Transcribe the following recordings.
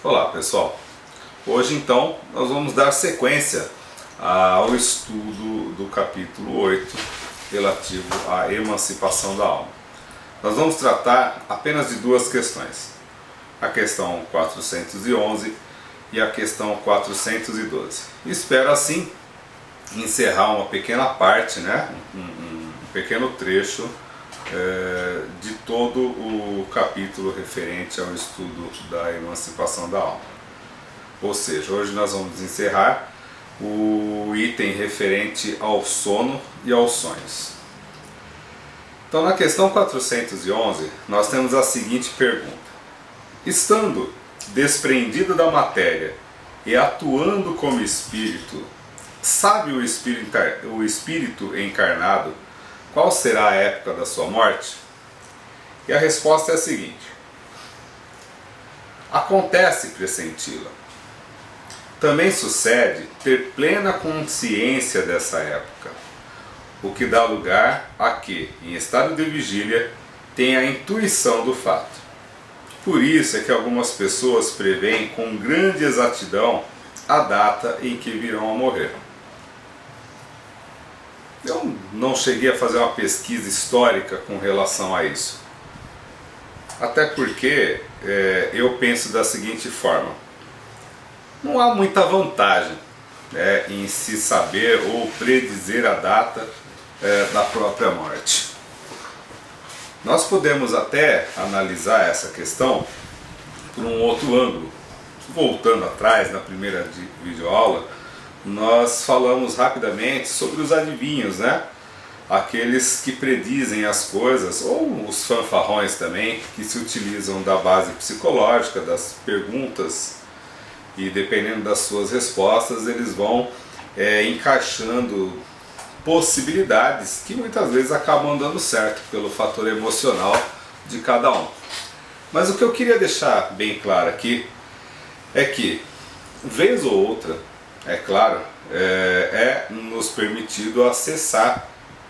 Olá pessoal, hoje então nós vamos dar sequência ao estudo do capítulo 8 relativo à emancipação da alma. Nós vamos tratar apenas de duas questões, a questão 411 e a questão 412. Espero assim encerrar uma pequena parte, um pequeno trecho de todo o capítulo referente ao estudo da emancipação da alma. Ou seja, hoje nós vamos encerrar o item referente ao sono e aos sonhos. Então, na questão 411, nós temos a seguinte pergunta: estando desprendido da matéria e atuando como espírito, sabe o espírito encarnado qual será a época da sua morte? E a resposta é a seguinte: acontece pressenti-la. Também sucede ter plena consciência dessa época, o que dá lugar a que, em estado de vigília, tenha a intuição do fato. Por isso é que algumas pessoas preveem com grande exatidão a data em que virão a morrer. Eu não cheguei a fazer uma pesquisa histórica com relação a isso. Até porque eu penso da seguinte forma: não há muita vantagem em se saber ou predizer a data da própria morte. Nós podemos até analisar essa questão por um outro ângulo. Voltando atrás, na primeira videoaula, nós falamos rapidamente sobre os adivinhos, aqueles que predizem as coisas, ou os fanfarrões também, que se utilizam da base psicológica, das perguntas, e dependendo das suas respostas eles vão encaixando possibilidades que muitas vezes acabam dando certo pelo fator emocional de cada um. Mas o que eu queria deixar bem claro aqui é que, vez ou outra, é claro, é nos permitido acessar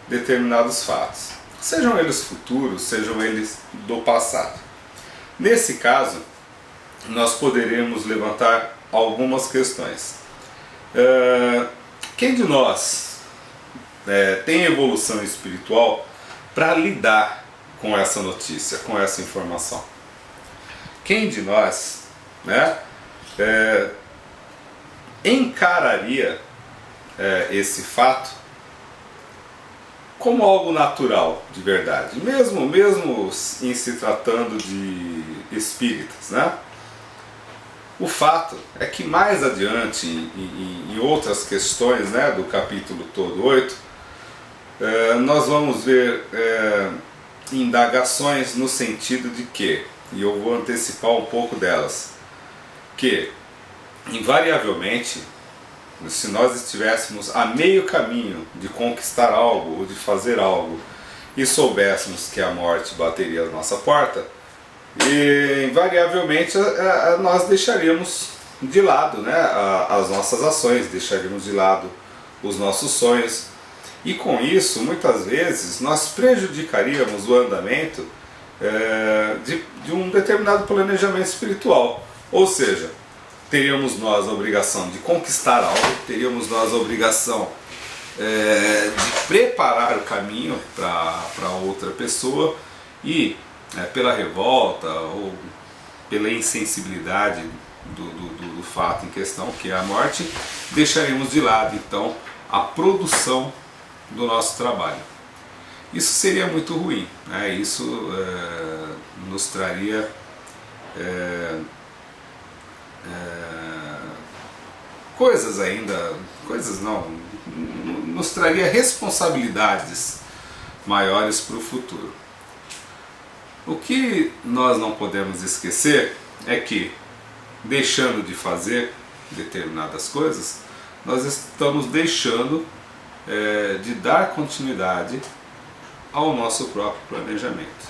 determinados fatos, sejam eles futuros, sejam eles do passado. Nesse caso, nós poderemos levantar algumas questões. Quem de nós tem evolução espiritual para lidar com essa notícia, com essa informação? Quem de nós encararia esse fato como algo natural, de verdade, mesmo em se tratando de espíritas, O fato é que mais adiante, em outras questões do capítulo todo 8, nós vamos ver indagações no sentido de que, e eu vou antecipar um pouco delas, que invariavelmente, se nós estivéssemos a meio caminho de conquistar algo ou de fazer algo e soubéssemos que a morte bateria a nossa porta, e invariavelmente nós deixaríamos de lado as nossas ações, deixaríamos de lado os nossos sonhos, e com isso muitas vezes nós prejudicaríamos o andamento de um determinado planejamento espiritual. Ou seja, teríamos nós a obrigação de conquistar algo, teríamos nós a obrigação de preparar o caminho para outra pessoa, e pela revolta ou pela insensibilidade do fato em questão, que é a morte, deixaremos de lado então a produção do nosso trabalho. Isso seria muito ruim, isso nos traria nos traria responsabilidades maiores para o futuro. O que nós não podemos esquecer é que, deixando de fazer determinadas coisas, nós estamos deixando de dar continuidade ao nosso próprio planejamento.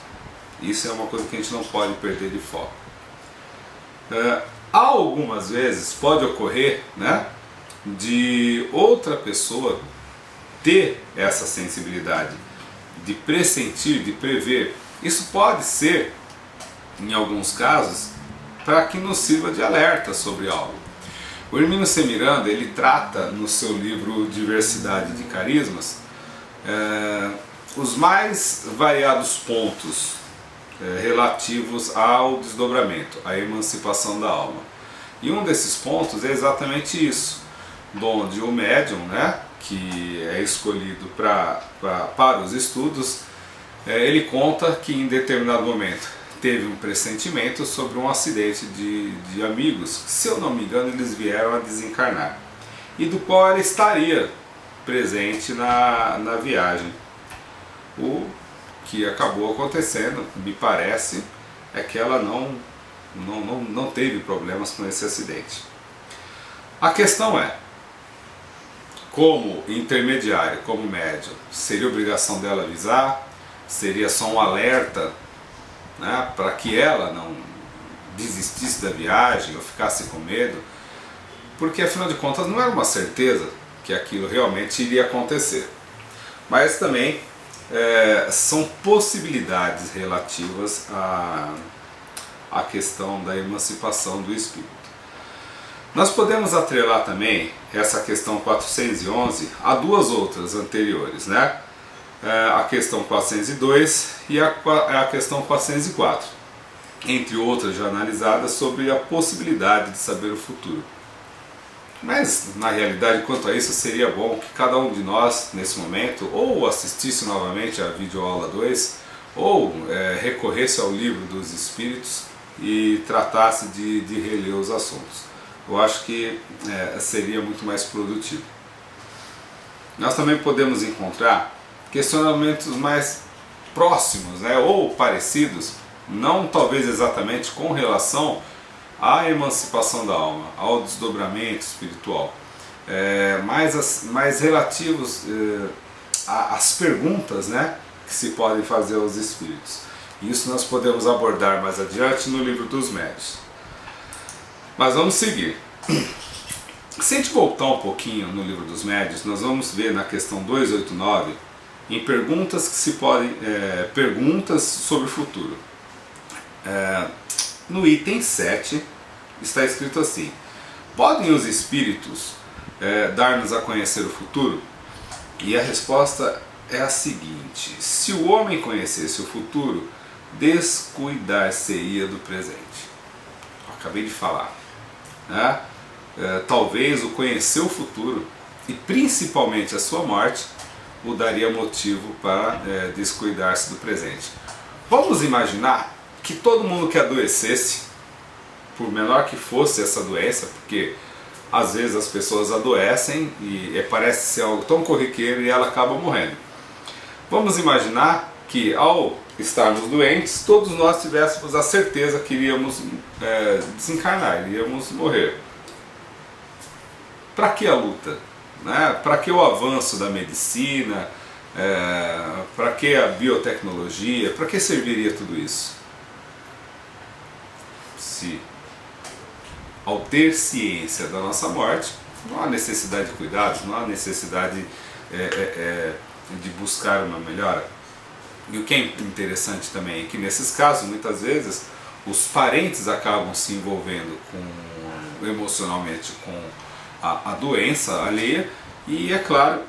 Isso é uma coisa que a gente não pode perder de foco. Algumas vezes pode ocorrer de outra pessoa ter essa sensibilidade de pressentir, de prever. Isso pode ser, em alguns casos, para que nos sirva de alerta sobre algo. O Hermínio C. Miranda, ele trata no seu livro Diversidade de Carismas os mais variados pontos relativos ao desdobramento, à emancipação da alma. E um desses pontos é exatamente isso, onde o médium, né, que é escolhido para os estudos, ele conta que em determinado momento teve um pressentimento sobre um acidente de amigos, se eu não me engano eles vieram a desencarnar, e do qual ela estaria presente na viagem. O que acabou acontecendo, me parece, é que ela não teve problemas com esse acidente. A questão é, como intermediário, como médium, seria obrigação dela avisar? Seria só um alerta, né, para que ela não desistisse da viagem ou ficasse com medo? Porque afinal de contas não era uma certeza que aquilo realmente iria acontecer. Mas também são possibilidades relativas à questão da emancipação do espírito. Nós podemos atrelar também essa questão 411 a duas outras anteriores, né? A questão 402 e a questão 404, entre outras já analisadas, sobre a possibilidade de saber o futuro. Mas, na realidade, quanto a isso, seria bom que cada um de nós, nesse momento, ou assistisse novamente à videoaula 2, ou recorresse ao livro dos Espíritos e tratasse de reler os assuntos. Eu acho que seria muito mais produtivo. Nós também podemos encontrar questionamentos mais próximos, né, ou parecidos, não talvez exatamente com relação à emancipação da alma, ao desdobramento espiritual, mais relativos às perguntas, né, que se podem fazer aos espíritos. Isso nós podemos abordar mais adiante no livro dos médiuns. Mas vamos seguir. Se a gente voltar um pouquinho no livro dos médiuns, nós vamos ver na questão 289, em perguntas que se podem, perguntas sobre o futuro. No item 7 está escrito assim: podem os espíritos dar-nos a conhecer o futuro? E a resposta é a seguinte: se o homem conhecesse o futuro, descuidar-se-ia do presente. Eu acabei de falar, né? Talvez o conhecer o futuro, e principalmente a sua morte, o daria motivo para descuidar-se do presente. Vamos imaginar que todo mundo que adoecesse, por menor que fosse essa doença, porque às vezes as pessoas adoecem e parece ser algo tão corriqueiro e ela acaba morrendo. Vamos imaginar que ao estarmos doentes, todos nós tivéssemos a certeza que iríamos desencarnar, iríamos morrer. Para que a luta? Né? Para que o avanço da medicina? Para que a biotecnologia? Para que serviria tudo isso? Se ao ter ciência da nossa morte, não há necessidade de cuidados, não há necessidade de buscar uma melhora. E o que é interessante também é que nesses casos, muitas vezes, os parentes acabam se envolvendo emocionalmente com a doença alheia, e é claro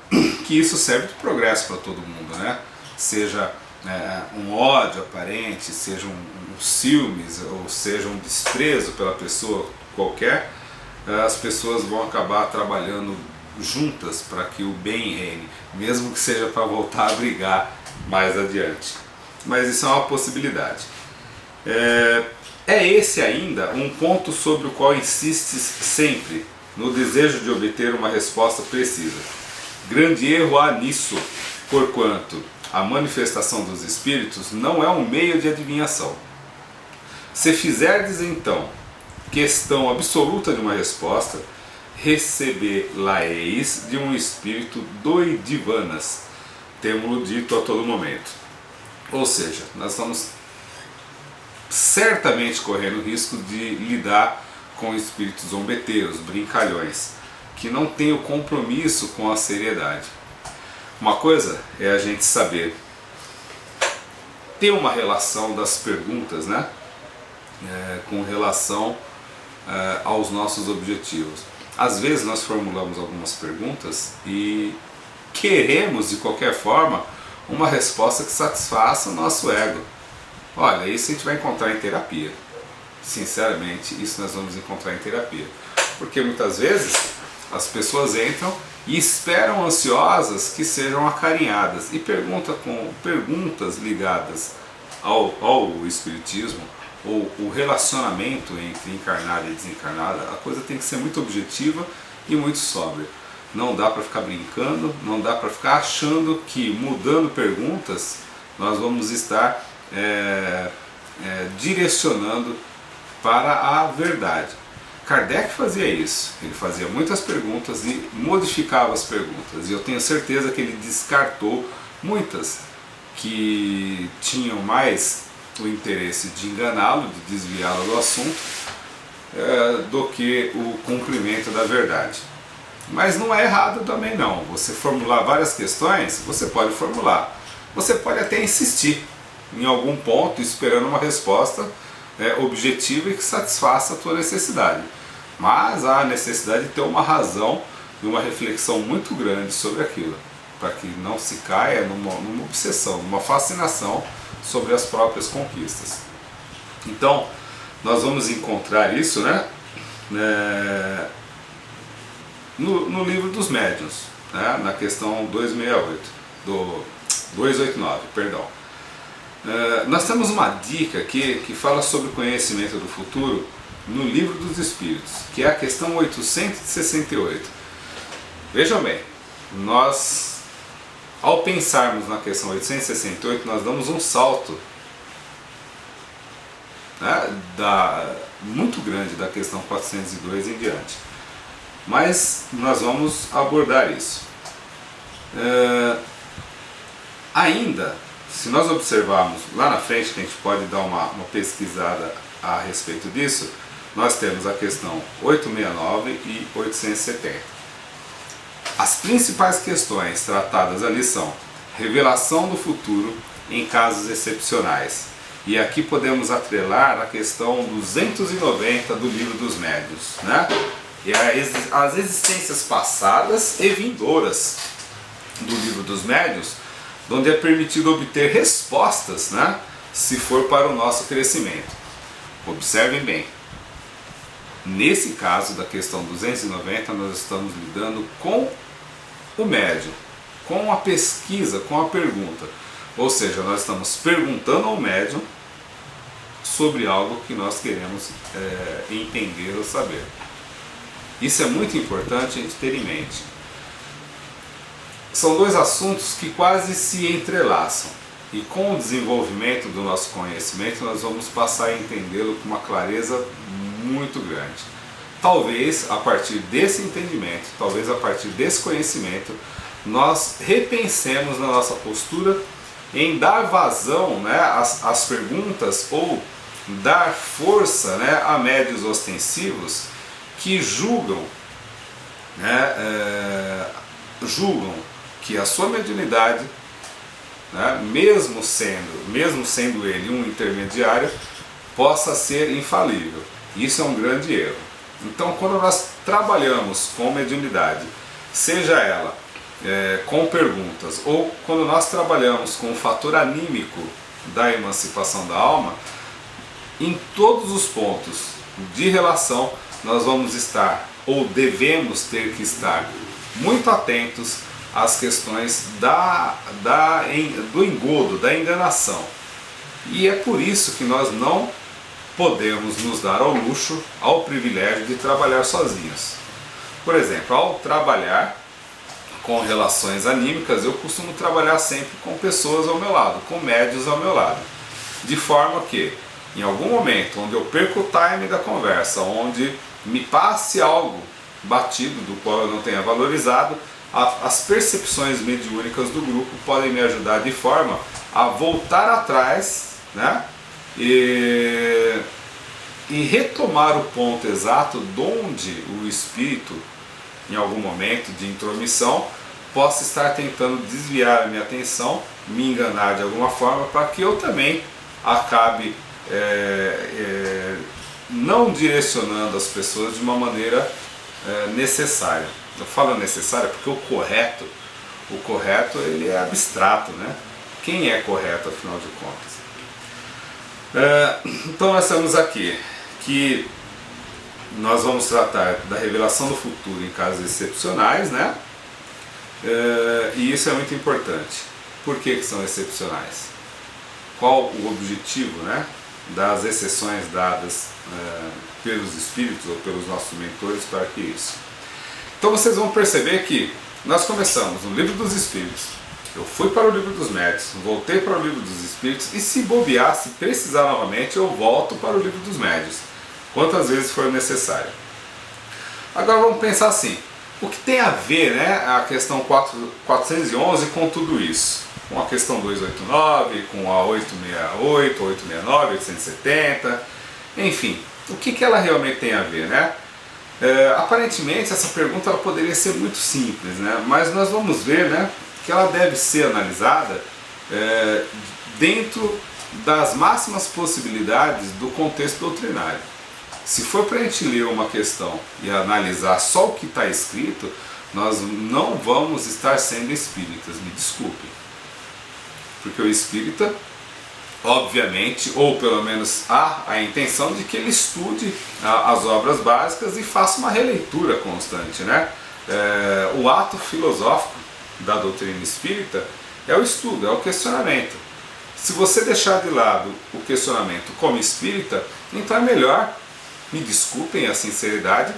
que isso serve de progresso para todo mundo, né? Seja um ódio aparente, seja um ciúmes, ou seja um desprezo pela pessoa qualquer, as pessoas vão acabar trabalhando juntas para que o bem reine, mesmo que seja para voltar a brigar mais adiante. Mas isso é uma possibilidade. É esse ainda um ponto sobre o qual insistes sempre, no desejo de obter uma resposta precisa. Grande erro há nisso, porquanto a manifestação dos espíritos não é um meio de adivinhação. Se fizerdes então questão absoluta de uma resposta, recebê-la-eis de um espírito doidivanas, temo-lo dito a todo momento. Ou seja, nós estamos certamente correndo o risco de lidar com espíritos zombeteiros, brincalhões, que não têm o compromisso com a seriedade. Uma coisa é a gente saber ter uma relação das perguntas, né? com relação aos nossos objetivos. Às vezes nós formulamos algumas perguntas e queremos de qualquer forma uma resposta que satisfaça o nosso ego. Olha, isso a gente vai encontrar em terapia. Sinceramente, isso nós vamos encontrar em terapia. Porque muitas vezes as pessoas entram e esperam ansiosas que sejam acarinhadas e perguntam com perguntas ligadas ao espiritismo ou o relacionamento entre encarnado e desencarnado. A coisa tem que ser muito objetiva e muito sóbria. Não dá para ficar brincando, não dá para ficar achando que mudando perguntas nós vamos estar direcionando para a verdade. Kardec fazia isso, ele fazia muitas perguntas e modificava as perguntas, e eu tenho certeza que ele descartou muitas que tinham mais o interesse de enganá-lo, de desviá-lo do assunto, do que o cumprimento da verdade. Mas não é errado também não, você formular várias questões, você pode formular, você pode até insistir em algum ponto esperando uma resposta objetiva e que satisfaça a tua necessidade. Mas há a necessidade de ter uma razão e uma reflexão muito grande sobre aquilo, para que não se caia numa obsessão, numa fascinação sobre as próprias conquistas. Então, nós vamos encontrar isso, no livro dos médiuns, na questão 289, perdão. Nós temos uma dica aqui que fala sobre o conhecimento do futuro no Livro dos Espíritos, que é a questão 868. Vejam bem, nós, ao pensarmos na questão 868, nós damos um salto muito grande da questão 402 em diante. Mas nós vamos abordar isso. Ainda, se nós observarmos lá na frente, que a gente pode dar uma pesquisada a respeito disso, nós temos a questão 869 e 870. As principais questões tratadas ali são revelação do futuro em casos excepcionais. E aqui podemos atrelar a questão 290 do Livro dos Médiuns, E as existências passadas e vindouras do Livro dos Médiuns, onde é permitido obter respostas, se for para o nosso crescimento. Observem bem, nesse caso da questão 290, nós estamos lidando com o médium, com a pesquisa, com a pergunta. Ou seja, nós estamos perguntando ao médium sobre algo que nós queremos entender ou saber. Isso é muito importante a gente ter em mente. São dois assuntos que quase se entrelaçam, e com o desenvolvimento do nosso conhecimento nós vamos passar a entendê-lo com uma clareza muito grande. Talvez a partir desse entendimento, talvez a partir desse conhecimento, nós repensemos na nossa postura em dar vazão às perguntas ou dar força a médiuns ostensivos que julgam que a sua mediunidade, mesmo sendo ele um intermediário, possa ser infalível. Isso é um grande erro. Então, quando nós trabalhamos com mediunidade, seja ela com perguntas ou quando nós trabalhamos com o fator anímico da emancipação da alma, em todos os pontos de relação nós vamos estar, ou devemos ter que estar, muito atentos às questões do engodo, da enganação. E é por isso que nós não podemos nos dar ao luxo, ao privilégio de trabalhar sozinhos. Por exemplo, ao trabalhar com relações anímicas, eu costumo trabalhar sempre com pessoas ao meu lado, com médiuns ao meu lado. De forma que, em algum momento onde eu perco o time da conversa, onde me passe algo batido do qual eu não tenha valorizado, as percepções mediúnicas do grupo podem me ajudar de forma a voltar atrás, e retomar o ponto exato de onde o espírito, em algum momento de intromissão, possa estar tentando desviar a minha atenção, me enganar de alguma forma, para que eu também acabe não direcionando as pessoas de uma maneira necessária. Eu falo necessária porque o correto ele é abstrato, né? Quem é correto, afinal de contas? Então nós temos aqui que nós vamos tratar da revelação do futuro em casos excepcionais, né? E isso é muito importante. Por que são excepcionais? Qual o objetivo, né, das exceções dadas pelos espíritos ou pelos nossos mentores para que isso? Então vocês vão perceber que nós começamos no Livro dos Espíritos, eu fui para o Livro dos Médiuns, voltei para o Livro dos Espíritos e se bobear, se precisar novamente, eu volto para o Livro dos Médiuns, quantas vezes for necessário. Agora vamos pensar assim, o que tem a ver, né, a questão 411 com tudo isso? Com a questão 289, com a 868, 869, 870, enfim, o que ela realmente tem a ver, né? Aparentemente essa pergunta ela poderia ser muito simples, né? Mas nós vamos ver, né, que ela deve ser analisada dentro das máximas possibilidades do contexto doutrinário. Se for para a gente ler uma questão e analisar só o que está escrito, nós não vamos estar sendo espíritas, me desculpem. Porque o espírita, obviamente, ou pelo menos há a intenção de que ele estude as obras básicas e faça uma releitura constante, né? O ato filosófico da doutrina espírita é o estudo, é o questionamento. Se você deixar de lado o questionamento como espírita, então é melhor, me desculpem a sinceridade,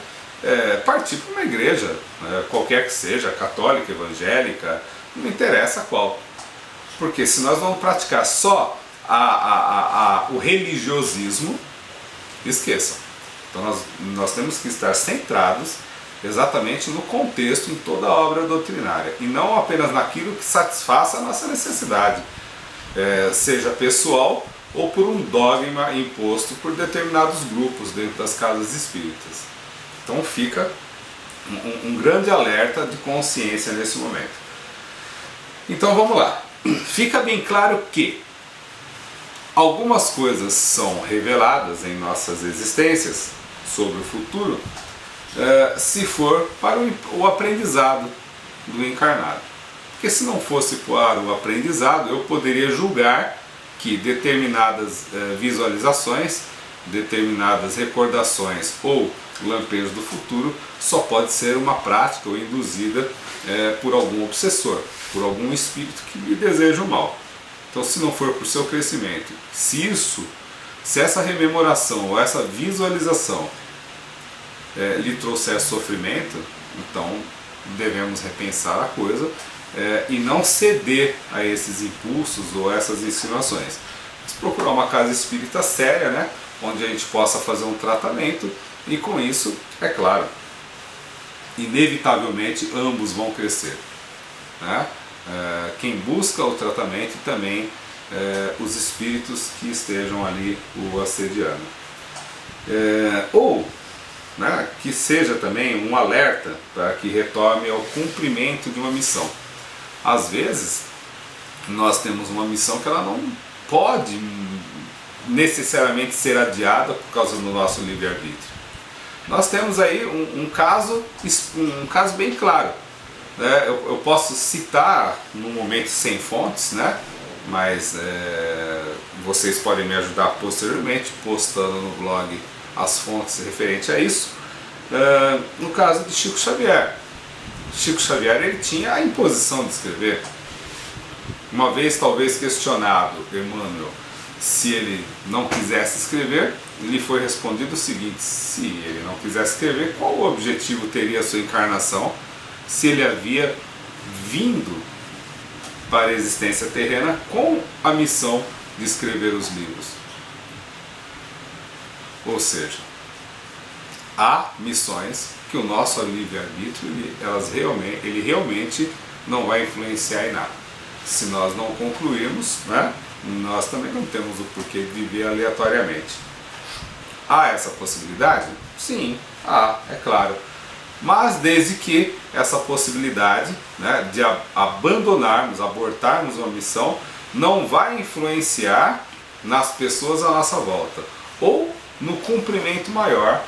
partir para uma igreja, qualquer que seja, católica, evangélica, não interessa qual. Porque se nós vamos praticar só o religiosismo, esqueçam. Então nós temos que estar centrados exatamente no contexto em toda a obra doutrinária e não apenas naquilo que satisfaça a nossa necessidade, seja pessoal ou por um dogma imposto por determinados grupos dentro das casas espíritas. Então fica um grande alerta de consciência nesse momento. Então vamos lá. Fica bem claro que algumas coisas são reveladas em nossas existências sobre o futuro, se for para o aprendizado do encarnado. Porque se não fosse para o aprendizado, eu poderia julgar que determinadas visualizações, determinadas recordações ou lampejos do futuro só pode ser uma prática ou induzida por algum obsessor, por algum espírito que lhe deseja o mal. Então, se não for por seu crescimento, se essa rememoração ou essa visualização lhe trouxer sofrimento, então devemos repensar a coisa e não ceder a esses impulsos ou essas insinuações. Mas procurar uma casa espírita séria, né, onde a gente possa fazer um tratamento e com isso, é claro, inevitavelmente ambos vão crescer, né? Quem busca o tratamento e também os espíritos que estejam ali o assediando. Ou né, que seja também um alerta para que retome ao cumprimento de uma missão. Às vezes, nós temos uma missão que ela não pode necessariamente ser adiada por causa do nosso livre-arbítrio. Nós temos aí um caso bem claro. Eu posso citar num momento sem fontes, né? Mas vocês podem me ajudar posteriormente postando no blog as fontes referentes a isso. No caso de Chico Xavier. Chico Xavier ele tinha a imposição de escrever. Uma vez talvez questionado Emmanuel se ele não quisesse escrever, lhe foi respondido o seguinte: se ele não quisesse escrever, qual o objetivo teria a sua encarnação se ele havia vindo para a existência terrena com a missão de escrever os livros? Ou seja, há missões que o nosso livre-arbítrio ele realmente não vai influenciar em nada. Se nós não concluirmos, né, nós também não temos o porquê de viver aleatoriamente. Há essa possibilidade? Sim, há, é claro. Mas desde que essa possibilidade, né, de abandonarmos, abortarmos uma missão, não vai influenciar nas pessoas à nossa volta, ou no cumprimento maior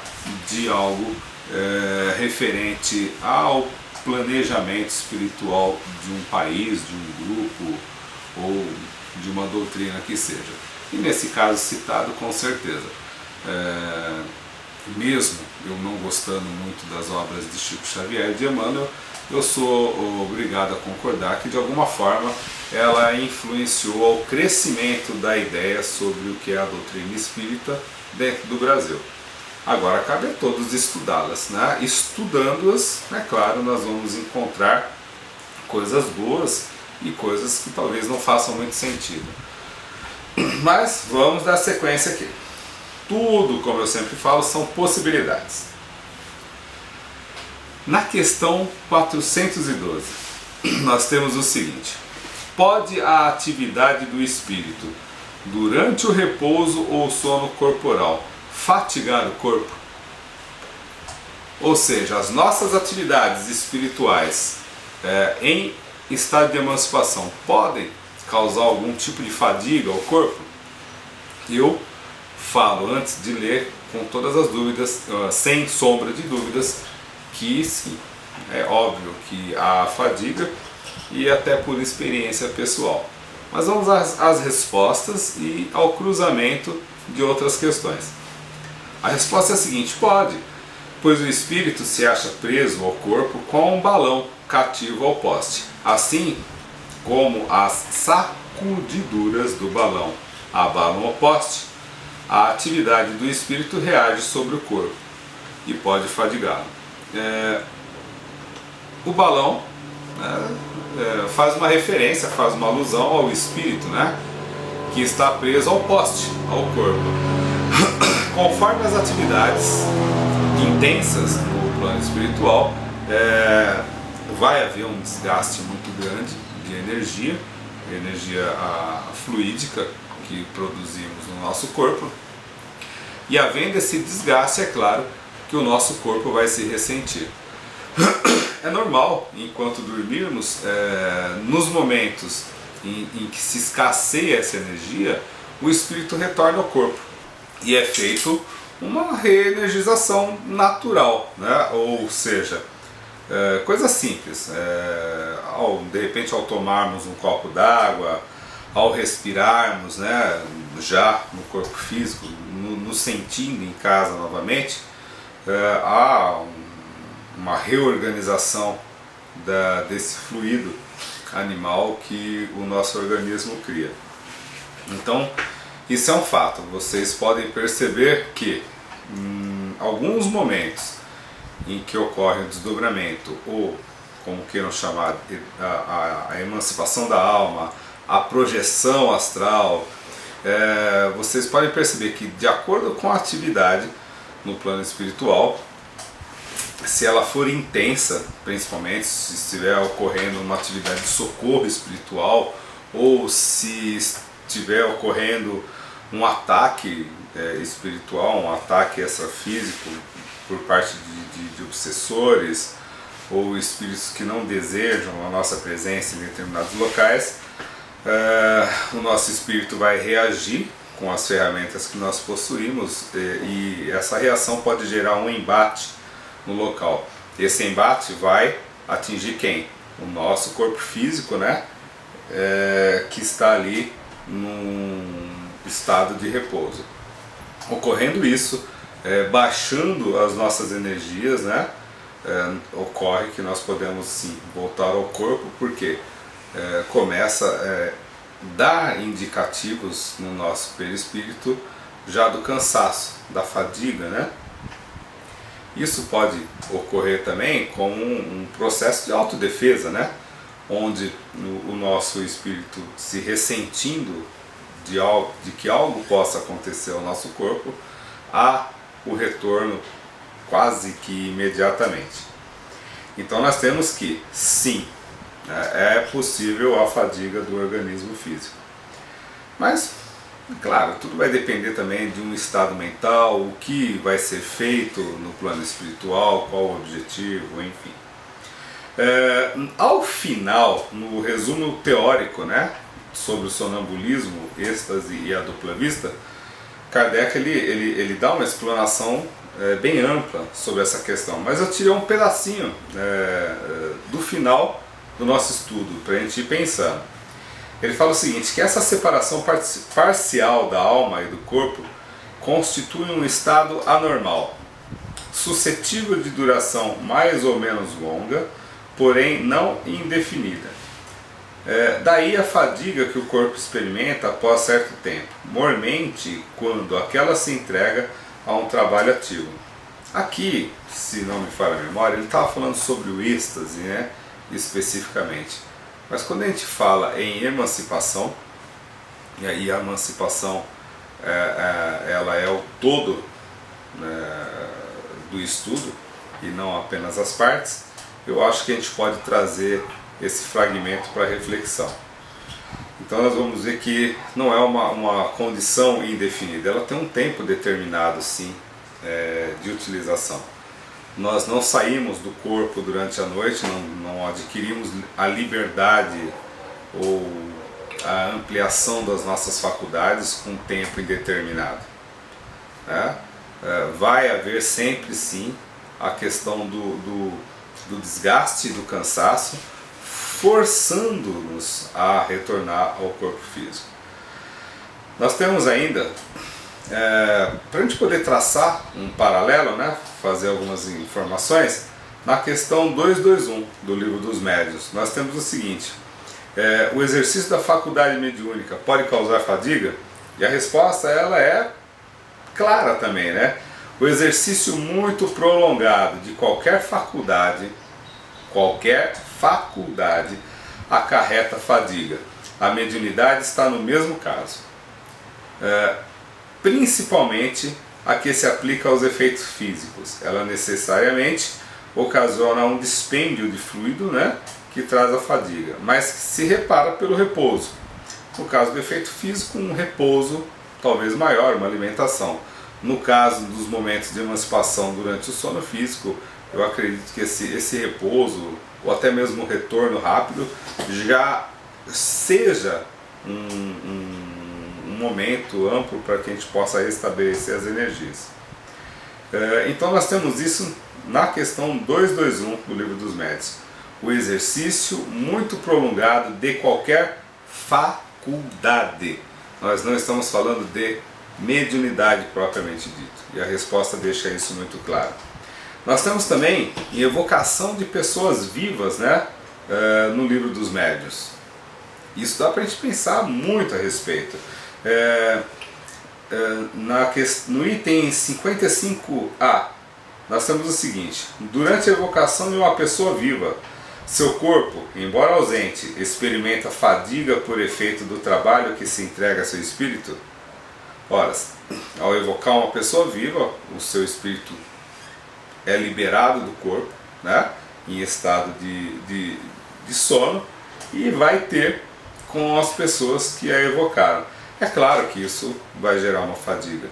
de algo referente ao planejamento espiritual de um país, de um grupo ou de uma doutrina que seja. E nesse caso citado, com certeza. Mesmo eu não gostando muito das obras de Chico Xavier e de Emmanuel, eu sou obrigado a concordar que de alguma forma ela influenciou ao crescimento da ideia sobre o que é a doutrina espírita dentro do Brasil. Agora cabe a todos estudá-las, né? Estudando-as, é claro, nós vamos encontrar coisas boas e coisas que talvez não façam muito sentido. Mas vamos dar sequência aqui. Tudo, como eu sempre falo, são possibilidades. Na questão 412, nós temos o seguinte: pode a atividade do espírito, durante o repouso ou sono corporal, fatigar o corpo? Ou seja, as nossas atividades espirituais em estado de emancipação podem causar algum tipo de fadiga ao corpo? Eu falo, antes de ler, com todas as dúvidas, sem sombra de dúvidas, que sim, é óbvio que há fadiga e até por experiência pessoal. Mas vamos às respostas e ao cruzamento de outras questões. A resposta é a seguinte: pode, pois o espírito se acha preso ao corpo com um balão cativo ao poste. Assim como as sacudiduras do balão abalam o poste, a atividade do espírito reage sobre o corpo e pode fadigá-lo. O balão faz uma referência, faz uma alusão ao espírito, né, que está preso ao poste, ao corpo. Conforme as atividades intensas no plano espiritual, vai haver um desgaste muito grande de energia fluídica que produzimos no nosso corpo, e havendo esse desgaste, é claro que o nosso corpo vai se ressentir. É normal, enquanto dormirmos, nos momentos em que se escasseia essa energia, o espírito retorna ao corpo e é feito uma reenergização natural, né? Ou seja, coisa simples, de repente ao tomarmos um copo d'água, ao respirarmos, né, já no corpo físico, nos sentindo em casa novamente, há uma reorganização desse fluido animal que o nosso organismo cria. Então, isso é um fato. Vocês podem perceber que em alguns momentos em que ocorre o desdobramento, ou como queiram chamar, a emancipação da alma, a projeção astral, vocês podem perceber que, de acordo com a atividade no plano espiritual, se ela for intensa, principalmente se estiver ocorrendo uma atividade de socorro espiritual, ou se estiver ocorrendo um ataque espiritual, um ataque extrafísico por parte de obsessores ou espíritos que não desejam a nossa presença em determinados locais, o nosso espírito vai reagir com as ferramentas que nós possuímos, e essa reação pode gerar um embate no local. Esse embate vai atingir quem? O nosso corpo físico, né? Que está ali num estado de repouso. Ocorrendo isso, baixando as nossas energias, né? Ocorre que nós podemos sim voltar ao corpo, porque começa a dar indicativos no nosso perispírito já do cansaço, da fadiga, né? Isso pode ocorrer também com um processo de autodefesa, né? Onde o nosso espírito, se ressentindo de que algo possa acontecer ao nosso corpo, há o retorno quase que imediatamente. Então nós temos que, sim, é possível a fadiga do organismo físico. Mas, claro, tudo vai depender também de um estado mental, o que vai ser feito no plano espiritual, qual o objetivo, enfim. Ao final, no resumo teórico, né, sobre o sonambulismo, êxtase e a dupla vista, Kardec ele dá uma explanação bem ampla sobre essa questão, mas eu tirei um pedacinho do final do nosso estudo para a gente ir pensando. Ele fala o seguinte, que essa separação parcial da alma e do corpo constitui um estado anormal, suscetível de duração mais ou menos longa, porém não indefinida. Daí a fadiga que o corpo experimenta após certo tempo, mormente quando aquela se entrega a um trabalho ativo. Aqui, se não me falha a memória, ele estava falando sobre o êxtase, né, especificamente. Mas quando a gente fala em emancipação, e aí a emancipação ela é o todo, né, do estudo e não apenas as partes, eu acho que a gente pode trazer esse fragmento para reflexão. Então nós vamos ver que não é uma condição indefinida, ela tem um tempo determinado sim de utilização. Nós não saímos do corpo durante a noite, não adquirimos a liberdade ou a ampliação das nossas faculdades com tempo indeterminado. Vai haver sempre sim a questão do desgaste e do cansaço, forçando-nos a retornar ao corpo físico. Nós temos ainda, para a gente poder traçar um paralelo, né, fazer algumas informações, na questão 221 do Livro dos Médiuns, nós temos o seguinte, o exercício da faculdade mediúnica pode causar fadiga? E a resposta ela é clara também, né? O exercício muito prolongado de qualquer faculdade acarreta fadiga. A mediunidade está no mesmo caso, principalmente a que se aplica aos efeitos físicos. Ela necessariamente ocasiona um dispêndio de fluido, né, que traz a fadiga, mas se repara pelo repouso. No caso do efeito físico, um repouso talvez maior, uma alimentação. No caso dos momentos de emancipação durante o sono físico, eu acredito que esse repouso, ou até mesmo um retorno rápido, já seja um momento amplo para que a gente possa restabelecer as energias. Então nós temos isso na questão 221 do Livro dos Médiuns. O exercício muito prolongado de qualquer faculdade. Nós não estamos falando de mediunidade propriamente dito. E a resposta deixa isso muito claro. Nós temos também em evocação de pessoas vivas, né, no Livro dos Médiuns. Isso dá para a gente pensar muito a respeito. No item 55A, nós temos o seguinte: durante a evocação de uma pessoa viva, seu corpo, embora ausente, experimenta fadiga por efeito do trabalho que se entrega a seu espírito? Ora, ao evocar uma pessoa viva, o seu espírito é liberado do corpo, né, em estado de sono, e vai ter com as pessoas que a evocaram. É claro que isso vai gerar uma fadiga,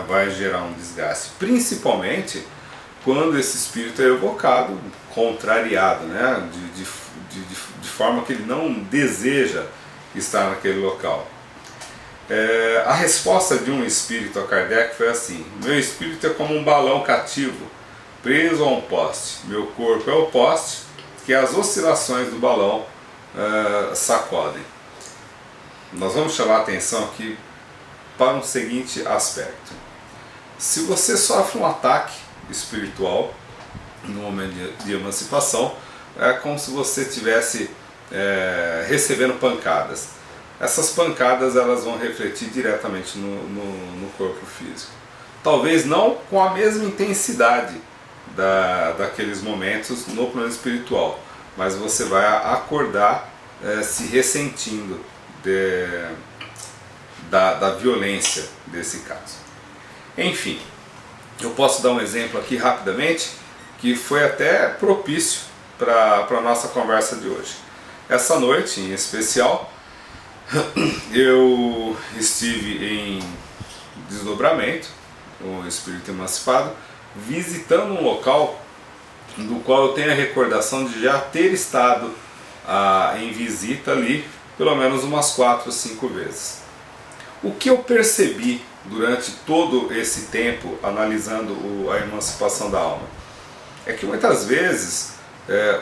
vai gerar um desgaste, principalmente quando esse espírito é evocado contrariado, né, de forma que ele não deseja estar naquele local. A resposta de um espírito a Kardec foi assim: meu espírito é como um balão cativo preso a um poste, meu corpo é o poste que as oscilações do balão sacodem. Nós vamos chamar a atenção aqui para um seguinte aspecto: se você sofre um ataque espiritual no momento de emancipação, é como se você estivesse recebendo pancadas. Essas pancadas elas vão refletir diretamente no corpo físico. Talvez não com a mesma intensidade daqueles momentos no plano espiritual, mas você vai acordar se ressentindo da violência desse caso. Enfim, eu posso dar um exemplo aqui rapidamente, que foi até propício para a nossa conversa de hoje. Essa noite em especial, eu estive em desdobramento, o espírito emancipado, visitando um local do qual eu tenho a recordação de já ter estado em visita ali pelo menos umas 4 ou 5 vezes. O que eu percebi durante todo esse tempo analisando a emancipação da alma é que muitas vezes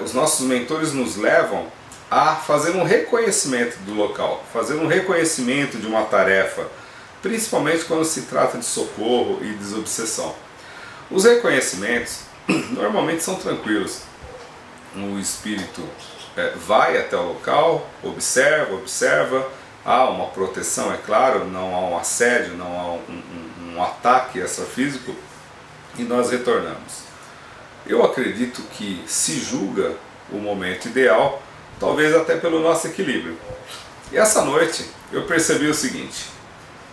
os nossos mentores nos levam a fazer um reconhecimento do local, fazer um reconhecimento de uma tarefa, principalmente quando se trata de socorro e desobsessão. Os reconhecimentos normalmente são tranquilos. O espírito vai até o local, observa, há uma proteção, é claro, não há um assédio, não há um ataque extrafísico, e nós retornamos. Eu acredito que se julga o momento ideal, talvez até pelo nosso equilíbrio. E essa noite eu percebi o seguinte: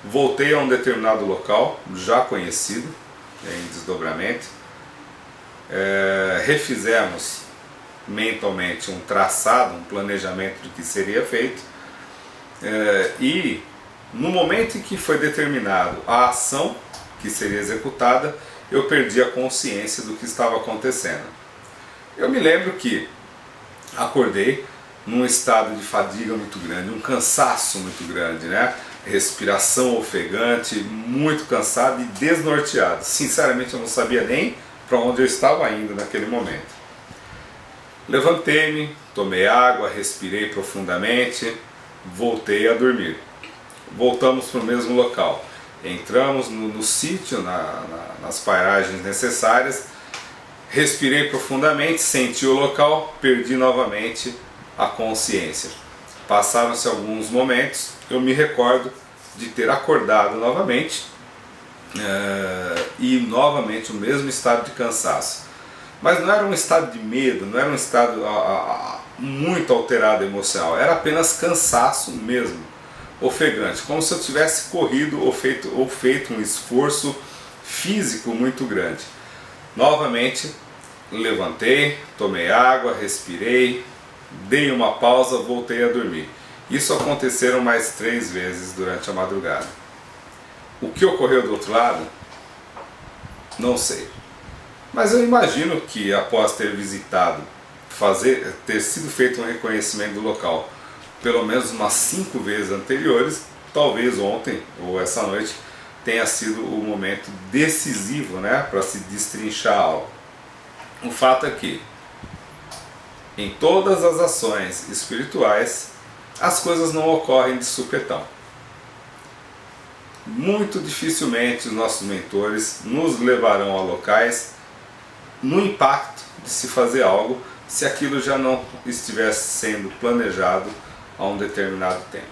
voltei a um determinado local, já conhecido, em desdobramento, refizemos mentalmente um traçado, um planejamento do que seria feito, e no momento em que foi determinado a ação que seria executada, eu perdi a consciência do que estava acontecendo. Eu me lembro que acordei num estado de fadiga muito grande, um cansaço muito grande, né? Respiração ofegante, muito cansado e desnorteado. Sinceramente eu não sabia nem para onde eu estava indo naquele momento. Levantei-me, tomei água, respirei profundamente, voltei a dormir. Voltamos para o mesmo local. Entramos no sítio, nas paragens necessárias, respirei profundamente, senti o local, perdi novamente a consciência. Passaram-se alguns momentos, eu me recordo de ter acordado novamente e novamente o mesmo estado de cansaço. Mas não era um estado de medo, não era um estado muito alterado emocional, era apenas cansaço mesmo, ofegante, como se eu tivesse corrido ou feito um esforço físico muito grande. Novamente levantei, tomei água, respirei, dei uma pausa, voltei a dormir. Isso aconteceram mais 3 vezes durante a madrugada. O que ocorreu do outro lado? Não sei. Mas eu imagino que após ter visitado, ter sido feito um reconhecimento do local pelo menos umas 5 vezes anteriores, talvez ontem ou essa noite tenha sido o momento decisivo, né, para se destrinchar algo. O fato é que em todas as ações espirituais as coisas não ocorrem de supetão. Muito dificilmente os nossos mentores nos levarão a locais no impacto de se fazer algo se aquilo já não estivesse sendo planejado a um determinado tempo.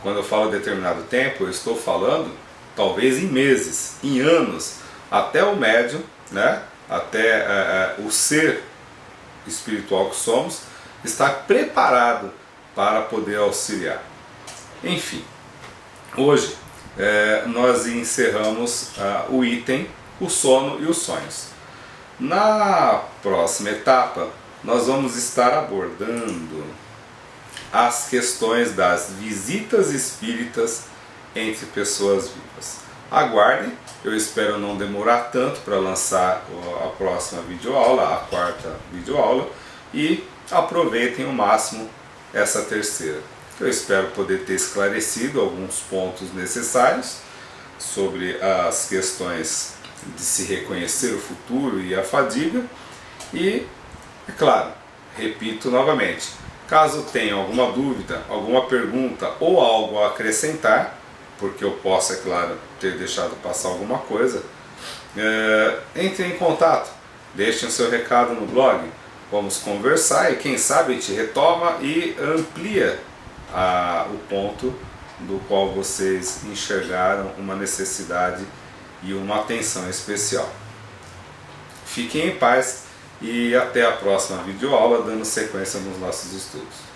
Quando eu falo determinado tempo, eu estou falando talvez em meses, em anos, até o médium, né, até o ser espiritual que somos, estar preparado para poder auxiliar. Enfim, hoje nós encerramos o item, o sono e os sonhos. Na próxima etapa, nós vamos estar abordando as questões das visitas espíritas entre pessoas vivas. Aguardem, eu espero não demorar tanto para lançar a próxima videoaula, a 4ª videoaula, e aproveitem ao máximo essa 3ª. Eu espero poder ter esclarecido alguns pontos necessários sobre as questões de se reconhecer o futuro e a fadiga. E, é claro, repito novamente, caso tenha alguma dúvida, alguma pergunta ou algo a acrescentar, porque eu posso, é claro, ter deixado passar alguma coisa, entre em contato, deixem o seu recado no blog, vamos conversar e quem sabe a gente retoma e amplia o ponto do qual vocês enxergaram uma necessidade e uma atenção especial. Fiquem em paz e até a próxima videoaula, dando sequência nos nossos estudos.